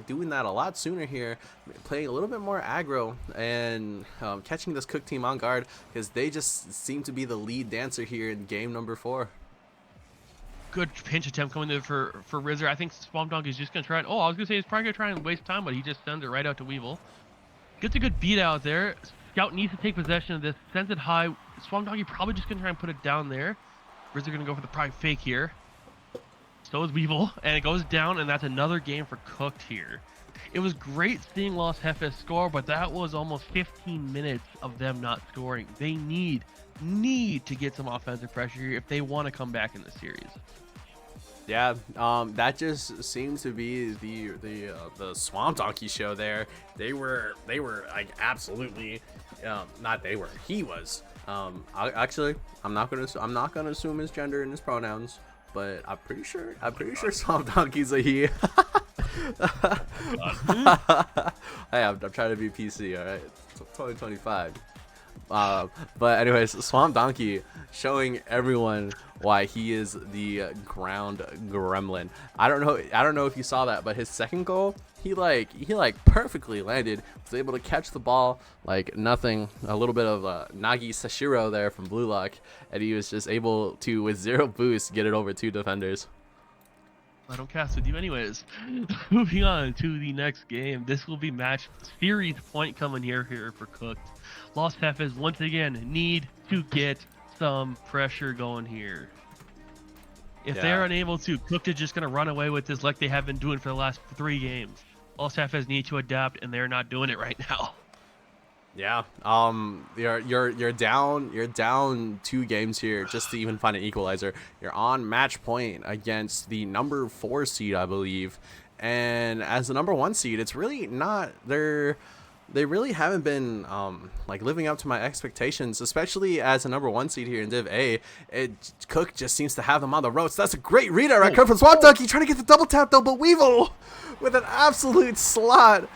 doing that a lot sooner here, playing a little bit more aggro and catching this Cook team on guard, because they just seem to be the lead dancer here in game number 4. Good pinch attempt coming in for Rizzer. I think Swamp Donkey's just going to try it. Oh, I was going to say he's probably going to try and waste time, but he just sends it right out to Weevil. Gets a good beat out there. Scout needs to take possession of this. Sends it high. Swamp Donkey probably just going to try and put it down there. Rizzer going to go for the prime fake here. So is Weevil, and it goes down, and that's another game for Cooked here. It was great seeing Lost Jefes score, but that was almost 15 minutes of them not scoring. They need to get some offensive pressure here if they want to come back in the series. Yeah, that just seems to be the Swamp Donkey show there. They were like absolutely, he was. Actually, I'm not gonna assume his gender and his pronouns, but I'm pretty sure Swamp Donkey's a he. Hey, I'm trying to be PC, all right? It's 2025. But anyways, Swamp Donkey showing everyone why he is the ground gremlin. I don't know if you saw that, but his second goal, he perfectly landed, was able to catch the ball like nothing. A little bit of Nagi Sashiro there from Blue Lock, and he was just able to, with 0 boost, get it over 2 defenders. I don't cast with you anyways. Moving on to the next game. This will be match series point coming here for Cooked. Lost Jefes once again need to get some pressure going here. If they're unable to, Cooked is just going to run away with this like they have been doing for the last 3 games. Lost Jefes need to adapt, and they're not doing it right now. Yeah, you're down 2 games here just to even find an equalizer. You're on match point against the number 4 seed, I believe, and as the number 1 seed, it's really not they really haven't been like living up to my expectations, especially as a number 1 seed here in Div A. Cook just seems to have them on the ropes. That's a great redirect from Swamp Donkey, trying to get the double tap though, but Weevil with an absolute slot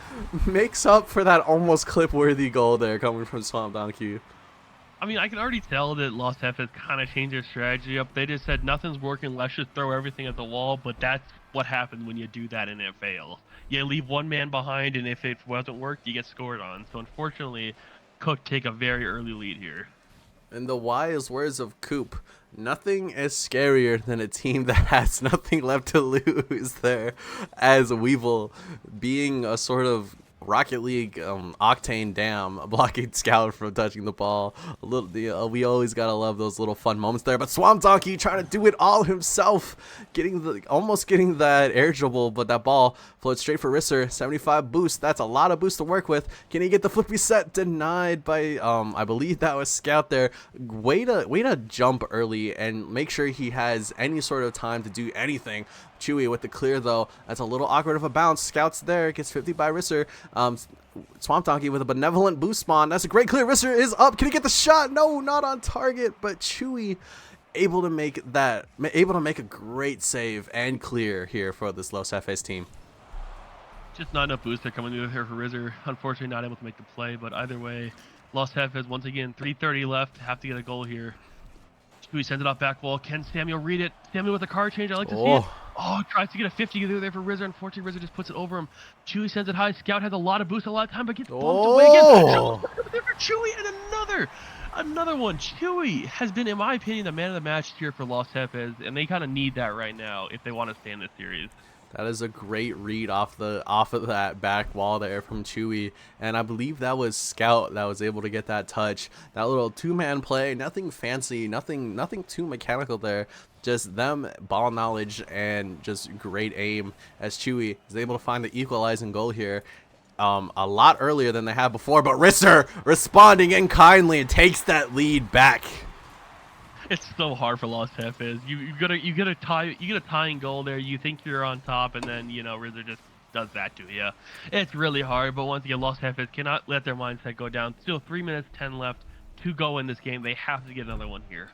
makes up for that almost clip-worthy goal there coming from Swamp Donkey. I mean, I can already tell that Lost Jefes kind of changed their strategy up. They just said nothing's working, let's just throw everything at the wall, but that's what happens when you do that and it fails. You leave one man behind, and if it wasn't worked, you get scored on. So unfortunately, Cook take a very early lead here. In the wise words of Coop, nothing is scarier than a team that has nothing left to lose there, as Weevil, being a sort of Rocket League Octane Dam, blocking Scout from touching the ball. We always gotta love those little fun moments there. But Swamp Donkey trying to do it all himself, almost getting that air dribble, but that ball floats straight for Risser. 75 boost. That's a lot of boost to work with. Can he get the flip reset? Denied by I believe that was Scout there. Way to jump early and make sure he has any sort of time to do anything. Chewy with the clear though. That's a little awkward of a bounce. Scout's there, gets 50 by Risser. Swamp Donkey with a benevolent boost spawn. That's a great clear. Risser is up. Can he get the shot? No, not on target. But Chewy able to make a great save and clear here for this Lost Jefes team. Just not enough boost. They're coming through here for Rizzer. Unfortunately, not able to make the play. But either way, Lost Jefes once again 3:30 left. Have to get a goal here. Chewy sends it off back wall. Can Samuel read it? Samuel with a card change. I like to see it. Oh, tries to get a 50 there for Rizzer. Unfortunately, Rizzer just puts it over him. Chewy sends it high. Scout has a lot of boost, a lot of time, but gets bumped away again. There for Chewy, and another one. Chewy has been, in my opinion, the man of the match here for Lost Jefes, and they kind of need that right now if they want to stay in this series. That is a great read off of that back wall there from Chewy, and I believe that was Scout that was able to get that touch. That little 2-man play, nothing fancy, nothing too mechanical there. Just them ball knowledge and just great aim as Chewy is able to find the equalizing goal here. A lot earlier than they had before, but Risser responding in kindly and takes that lead back. It's so hard for Los Jefes. You get a tying goal there. You think you're on top, and then Rizzo just does that to you. It's really hard. But once again, Los Jefes cannot let their mindset go down. Still 3 minutes 10 left to go in this game. They have to get another one here.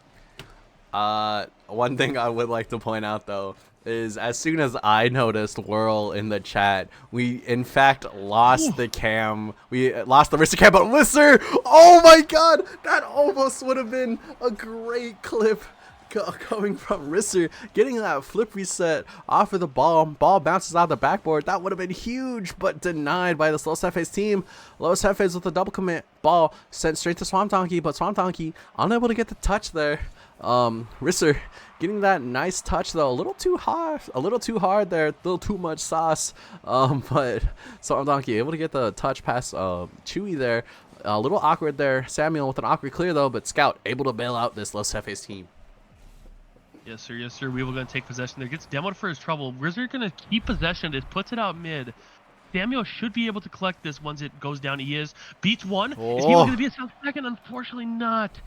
One thing I would like to point out though is as soon as I noticed Whirl in the chat, we in fact lost the cam. We lost the wrist cam, but Lister, oh my god, that almost would have been a great clip coming from Risser, getting that flip reset off of the ball. Ball bounces out the backboard. That would have been huge, but denied by this Los Jefes team. Los Jefes with a double commit. Ball sent straight to Swamp Donkey, but Swamp Donkey unable to get the touch there. Risser getting that nice touch though, a little too hard there, a little too much sauce. But Swamp Donkey able to get the touch past Chewy there. A little awkward there. Samuel with an awkward clear though, but Scout able to bail out this Los Jefes team. Yes, sir. Yes, sir. Weevil going to take possession there. Gets demoed for his trouble. Rizzer going to keep possession. Just puts it out mid. Samuel should be able to collect this once it goes down. He is. Beats one. Oh. Is he going to be a second? Unfortunately not.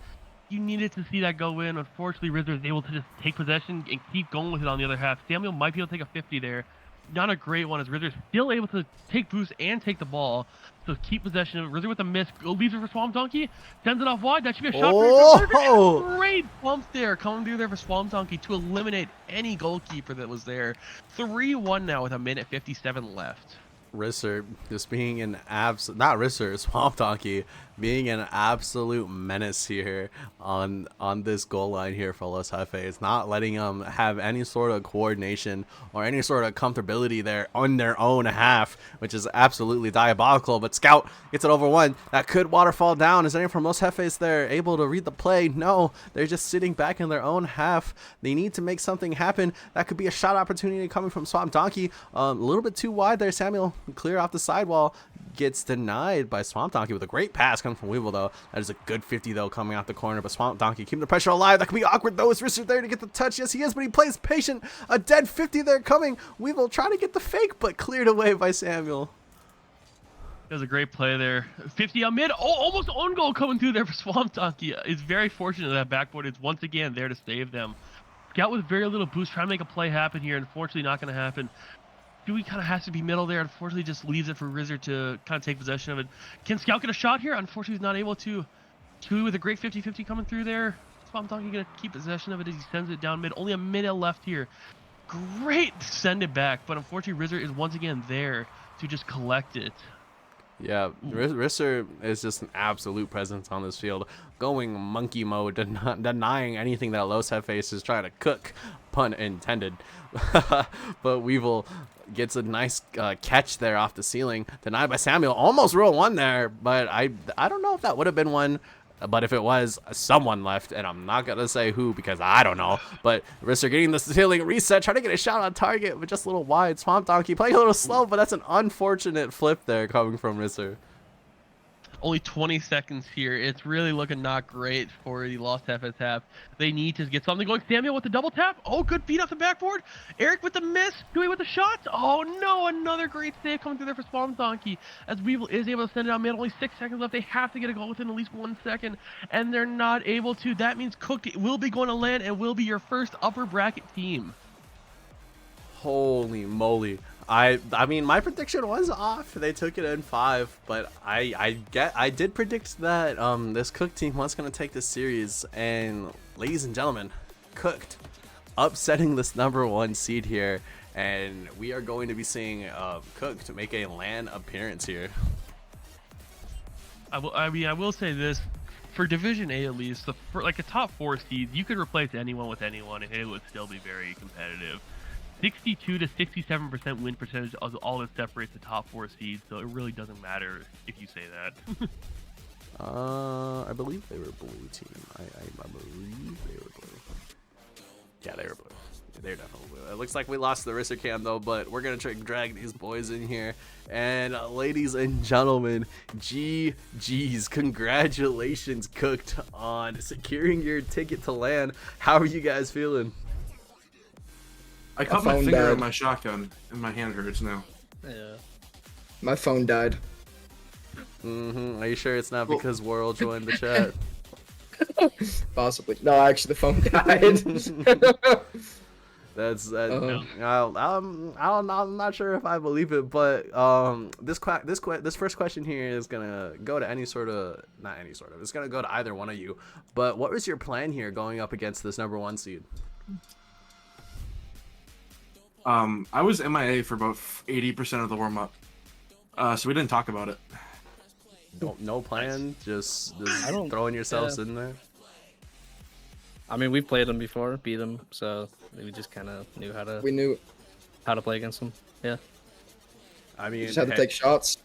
You needed to see that go in. Unfortunately, Rizzer is able to just take possession and keep going with it on the other half. Samuel might be able to take a 50 there. Not a great one as Rizzer still able to take boost and take the ball. So keep possession of it. Rizzer with a miss. Leaves it for Swamp Donkey. Sends it off wide. That should be a shot for Rizzer. Great bump there. Coming through there for Swamp Donkey to eliminate any goalkeeper that was there. 3-1 now with a minute 57 left. Risser just being an not Risser, Swamp Donkey being an absolute menace here on this goal line here for Los Jefes, not letting them have any sort of coordination or any sort of comfortability there on their own half, which is absolutely diabolical. But Scout gets it over one. That could waterfall down. Is anyone from Los Jefes there able to read the play? No, they're just sitting back in their own half. They need to make something happen. That could be a shot opportunity coming from Swamp Donkey. A little bit too wide there. Samuel clear off the sidewall, gets denied by Swamp Donkey with a great pass coming from Weevil though. That is a good 50 though coming out the corner, but Swamp Donkey keeping the pressure alive. That could be awkward though. Is Risser there to get the touch? Yes, he is, but he plays patient. A dead 50 there coming. Weevil trying to get the fake, but cleared away by Samuel. That was a great play there. 50 on mid. Oh, almost on goal coming through there for Swamp Donkey. It's very fortunate that backboard is once again there to save them. Scout with very little boost, trying to make a play happen here. Unfortunately, not going to happen. Dewey kind of has to be middle there. Unfortunately, just leaves it for Rizzer to kind of take possession of it. Can Scout get a shot here? Unfortunately, he's not able to. Chewy with a great 50-50 coming through there. Swamp Donkey going to keep possession of it as he sends it down mid. Only a minute left here. Great send it back, but unfortunately, Rizzer is once again there to just collect it. Yeah, Risser is just an absolute presence on this field, going monkey mode, denying anything that Los Jefes is trying to cook, pun intended. But Weevil gets a nice catch there off the ceiling, denied by Samuel. Almost row one there, but I don't know if that would have been one. But if it was, someone left, and I'm not going to say who because I don't know. But Risser getting the ceiling reset, trying to get a shot on target, but just a little wide. Swamp Donkey playing a little slow, but that's an unfortunate flip there coming from Risser. Only 20 seconds here. It's really looking not great for the Los Jefes half. They need to get something going. Samuel with the double tap. Oh, good beat off the backboard. Eric with the miss. Dewey with the shot. Oh, no. Another great save coming through there for Swamp Donkey. As Weevil is able to send it out mid. Only 6 seconds left. They have to get a goal within at least 1 second, and they're not able to. That means Cooked will be going to land and will be your first upper bracket team. Holy moly. I mean, my prediction was off. They took it in 5, but I did predict that this Cook team was going to take this series, and ladies and gentlemen, Cooked upsetting this #1 seed here, and we are going to be seeing Cooked make a LAN appearance here. I will say this. For Division A at least, for like a top 4 seed, you could replace anyone with anyone and it would still be very competitive. 62 to 67% win percentage is all that separates the top 4 seeds, so it really doesn't matter if you say that. I believe they were blue team. I believe they were blue. Yeah, they were blue. They're definitely blue. It looks like we lost the Risser cam though, but we're gonna try to drag these boys in here. And ladies and gentlemen, GG's, congratulations Cooked on securing your ticket to LAN. How are you guys feeling? I cut my finger on my shotgun, and my hand hurts now. Yeah. My phone died. Are you sure it's not because World joined the chat? Possibly. No, actually, the phone died. That's that. I'm not sure if I believe it, but this first question here is gonna go to not any sort of. It's gonna go to either one of you. But what was your plan here going up against this number 1 seed? I was MIA for about 80% of the warm up, so we didn't talk about it. No plan, just throwing yourselves in there. I mean, we've played them before, beat them, so we just kind of knew how to play against them. Yeah. I mean, just had to take shots.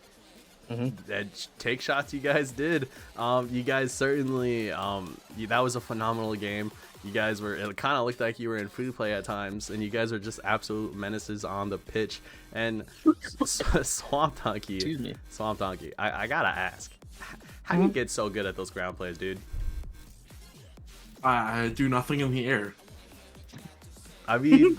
Take shots. You guys did. You guys certainly. That was a phenomenal game. You guys were. It kind of looked like you were in free play at times, and you guys were just absolute menaces on the pitch. And Swamp Donkey. Excuse me. Swamp Donkey. I gotta ask, how do you get so good at those ground plays, dude? I do nothing in the air. I mean,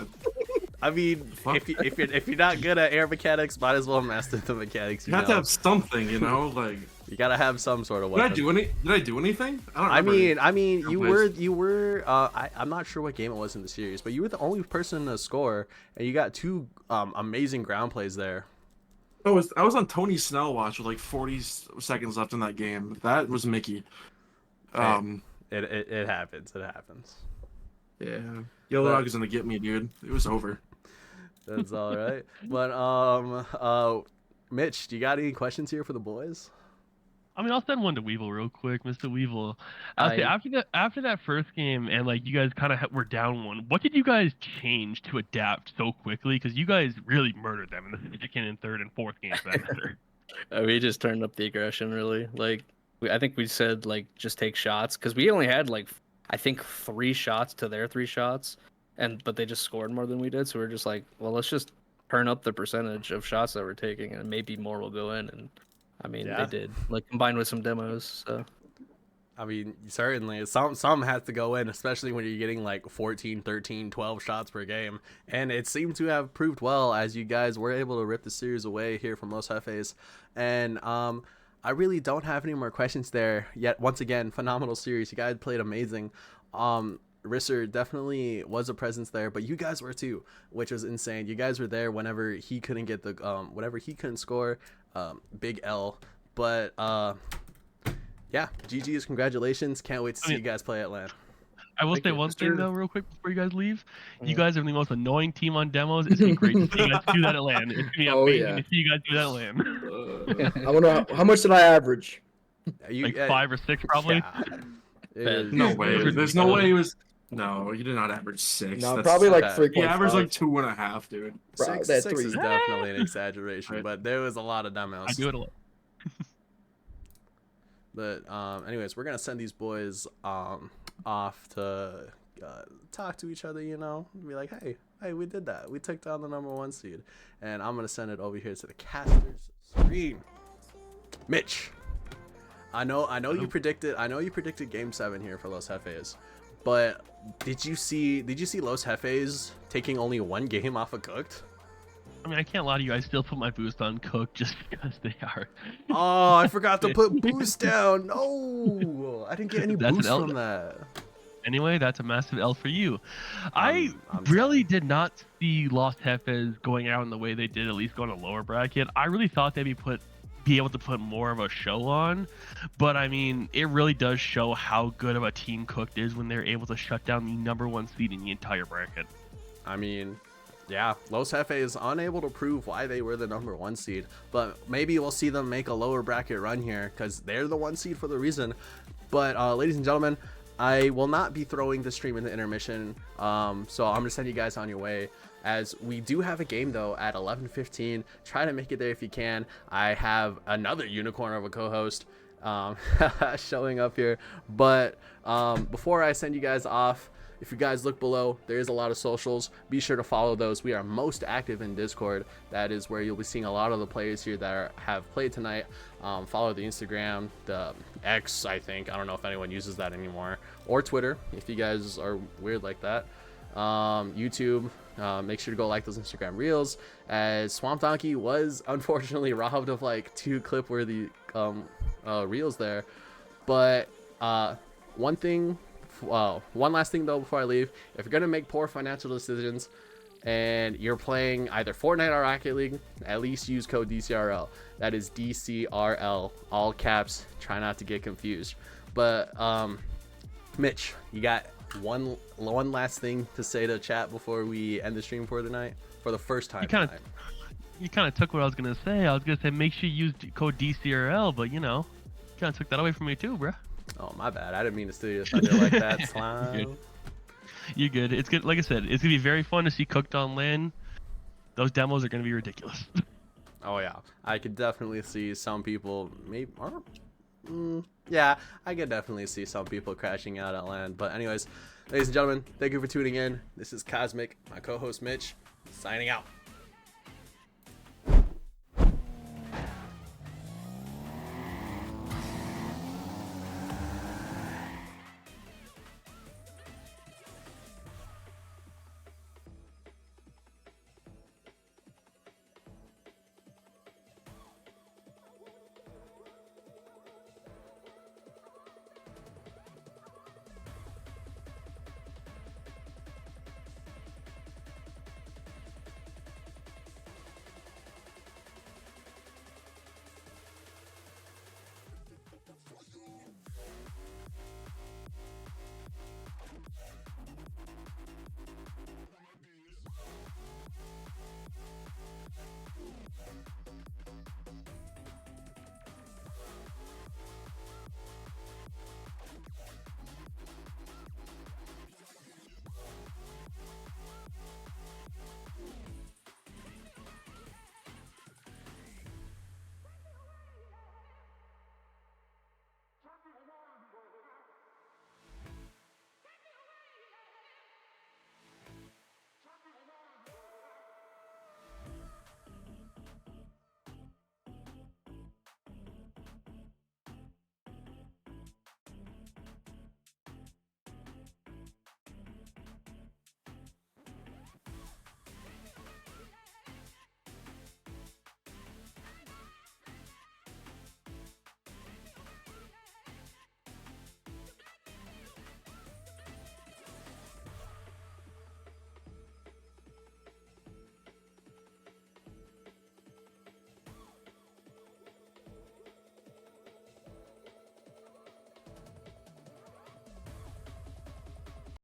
if you're not good at air mechanics, might as well master the mechanics. You have to have something, you know, like you gotta have some sort of weapon. Did I do anything? I mean, you were. I'm not sure what game it was in the series, but you were the only person to score, and you got 2 amazing ground plays there. I was on Tony Snell watch with like 40 seconds left in that game. That was Mickey. It happens. It happens. Yeah. Yellow Dog is gonna get me, dude. It was over. That's all right. But Mitch, do you got any questions here for the boys? I mean, I'll send one to Weevil real quick, Mr. Weevil. I'll say after that first game, and like you guys kind of were down 1. What did you guys change to adapt so quickly? Because you guys really murdered them in the second and third and fourth games. We just turned up the aggression, really. Like, I think we said like just take shots because we only had like I think 3 shots to their 3 shots, but they just scored more than we did. So we're just like, well, let's just turn up the percentage of shots that we're taking, and maybe more will go in. And I mean, they did, like combined with some demos. So I mean, certainly some has to go in, especially when you're getting like 14, 13, 12 shots per game. And it seemed to have proved well as you guys were able to rip the series away here from Los Jefes. And I really don't have any more questions there yet. Once again, phenomenal series. You guys played amazing. Risser definitely was a presence there, but you guys were too, which was insane. You guys were there whenever he couldn't get the whenever he couldn't score. Big L. But yeah, GG's, congratulations. Can't wait to see you guys play at LAN. I will say one thing though, real quick before you guys leave. You guys are the most annoying team on demos. It's gonna be great to see you guys do that at LAN. It's gonna be amazing to see you guys do that at LAN. I wonder how much did I average? Like 5 or 6 probably. Yeah. No way. There's no way it was. No, you did not average 6. No, probably like 3.5. You averaged like 2.5, dude. Six is definitely an exaggeration, but there was a lot of demos. I do it a lot. But anyways, we're gonna send these boys off to talk to each other, you know, be like, hey, we did that. We took down the number 1 seed, and I'm gonna send it over here to the casters screen. Mitch, I know you predicted game 7 here for Los Jefes, but did you see Los Jefes taking only 1 game off of Cooked? I mean, I can't lie to you. I still put my boost on Cook just because they are. Oh, I forgot to put boost down. No, I didn't get any boost from that. Anyway, that's a massive L for you. I really did not see Los Jefes going out in the way they did, at least going to lower bracket. I really thought they'd be able to put more of a show on, but I mean, it really does show how good of a team Cooked is when they're able to shut down the number 1 seed in the entire bracket. I mean, yeah, Los Jefes is unable to prove why they were the number 1 seed, but maybe we'll see them make a lower bracket run here because they're the 1 seed for the reason. But ladies and gentlemen, I will not be throwing the stream in the intermission, so I'm gonna send you guys on your way, as we do have a game though at 11:15. Try to make it there if you can. I have another unicorn of a co-host showing up here, but before I send you guys off, if you guys look below, there is a lot of socials. Be sure to follow those. We are most active in Discord. That is where you'll be seeing a lot of the players here that have played tonight. Follow the Instagram, the X, I think. I don't know if anyone uses that anymore. Or Twitter, if you guys are weird like that. YouTube. Make sure to go like those Instagram reels, as Swamp Donkey was unfortunately robbed of like 2 clip-worthy reels there. But one thing, one last thing though before I leave. If you're gonna make poor financial decisions, and you're playing either Fortnite or Rocket League, at least use code DCRL. That is DCRL, all caps. Try not to get confused. But Mitch, you got one last thing to say to chat before we end the stream for the night, for the first time tonight? You kind of took what I was gonna say. I was gonna say make sure you use code DCRL, but you know, kind of took that away from me too, bro. Oh, my bad. I didn't mean to steal your thunder like that, slime. You're good. It's good. Like I said, it's gonna be very fun to see Cooked on LAN. Those demos are gonna be ridiculous. Oh yeah, I could definitely see some people maybe. Yeah, I could definitely see some people crashing out at LAN. But anyways, ladies and gentlemen, thank you for tuning in. This is Cosmic, my co-host Mitch, signing out.